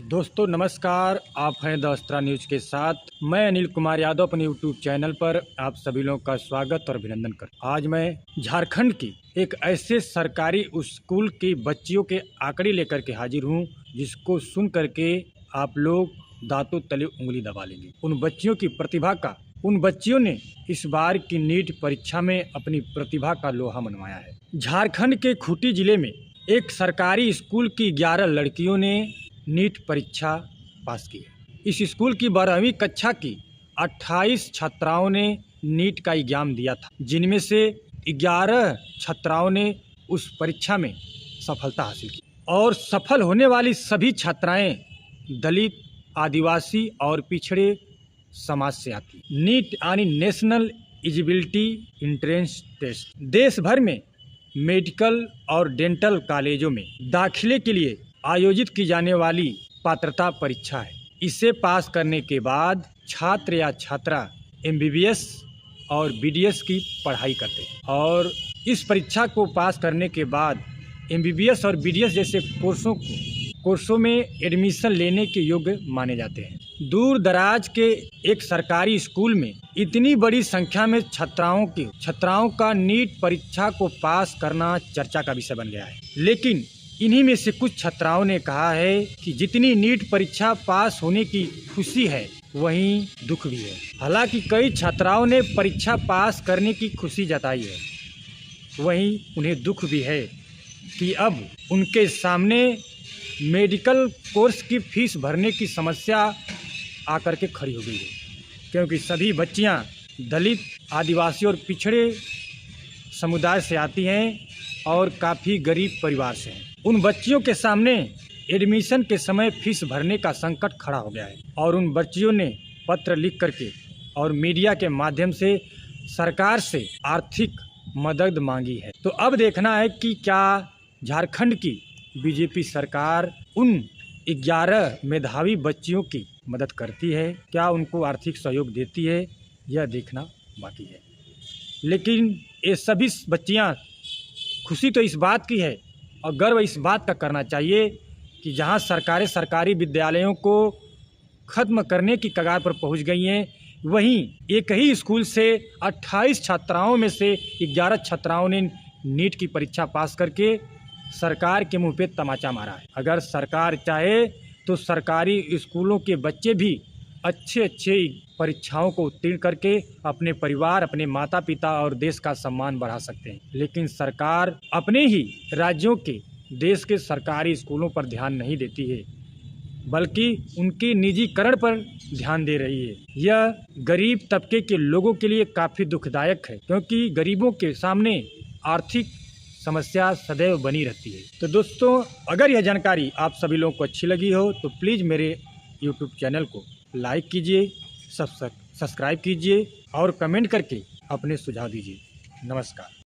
दोस्तों नमस्कार, आप हैं द अस्त्रा न्यूज के साथ। मैं अनिल कुमार यादव अपने यूट्यूब चैनल पर आप सभी लोगों का स्वागत और अभिनंदन करता हूं। आज मैं झारखंड की एक ऐसे सरकारी स्कूल की बच्चियों के आंकड़े लेकर के हाजिर हूं, जिसको सुन करके आप लोग दांतों तले उंगली दबा लेंगे। उन बच्चियों ने इस बार की नीट परीक्षा में अपनी प्रतिभा का लोहा मनवाया है। झारखंड के खूंटी जिले में एक सरकारी स्कूल की 11 लड़कियों ने नीट परीक्षा पास की है। इस स्कूल की 12वीं कक्षा की 28 छात्राओं ने नीट का एग्जाम दिया था, जिनमें से 11 छात्राओं ने उस परीक्षा में सफलता हासिल की और सफल होने वाली सभी छात्राएं दलित, आदिवासी और पिछड़े समाज से आती। नीट यानी नेशनल एलिजिबिलिटी एंट्रेंस टेस्ट देश भर में मेडिकल और डेंटल कॉलेजों में दाखिले के लिए आयोजित की जाने वाली पात्रता परीक्षा है। इसे पास करने के बाद छात्र या छात्रा MBBS और BDS की पढ़ाई करते हैं और इस परीक्षा को पास करने के बाद MBBS और BDS जैसे कोर्सों में एडमिशन लेने के योग्य माने जाते हैं। दूर दराज के एक सरकारी स्कूल में इतनी बड़ी संख्या में छात्राओं का नीट परीक्षा को पास करना चर्चा का विषय बन गया है। लेकिन इन्हीं में से कुछ छात्राओं ने कहा है कि जितनी नीट परीक्षा पास होने की खुशी है, वहीं दुख भी है। हालांकि कई छात्राओं ने परीक्षा पास करने की खुशी जताई है, वहीं उन्हें दुख भी है कि अब उनके सामने मेडिकल कोर्स की फीस भरने की समस्या आकर के खड़ी हो गई है, क्योंकि सभी बच्चियां दलित, आदिवासी और पिछड़े समुदाय से आती हैं और काफ़ी गरीब परिवार से हैं। उन बच्चियों के सामने एडमिशन के समय फीस भरने का संकट खड़ा हो गया है और उन बच्चियों ने पत्र लिख करके और मीडिया के माध्यम से सरकार से आर्थिक मदद मांगी है। तो अब देखना है कि क्या झारखंड की बीजेपी सरकार उन 11 मेधावी बच्चियों की मदद करती है, क्या उनको आर्थिक सहयोग देती है, यह देखना बाकी है। लेकिन ये सभी बच्चियां खुशी तो इस बात की है और गर्व इस बात का करना चाहिए कि जहां सरकारें सरकारी विद्यालयों को ख़त्म करने की कगार पर पहुंच गई हैं, वहीं एक ही स्कूल से 28 छात्राओं में से 11 छात्राओं ने नीट की परीक्षा पास करके सरकार के मुंह पे तमाचा मारा है। अगर सरकार चाहे तो सरकारी स्कूलों के बच्चे भी अच्छे परीक्षाओं को उत्तीर्ण करके अपने परिवार, अपने माता पिता और देश का सम्मान बढ़ा सकते हैं। लेकिन सरकार अपने ही राज्यों के, देश के सरकारी स्कूलों पर ध्यान नहीं देती है, बल्कि उनके निजीकरण पर ध्यान दे रही है। यह गरीब तबके के लोगों के लिए काफ़ी दुखदायक है, क्योंकि गरीबों के सामने आर्थिक समस्या सदैव बनी रहती है। तो दोस्तों, अगर यह जानकारी आप सभी लोगों को अच्छी लगी हो तो प्लीज़ मेरे YouTube चैनल को लाइक कीजिए, सब्सक्राइब कीजिए और कमेंट करके अपने सुझाव दीजिए। नमस्कार।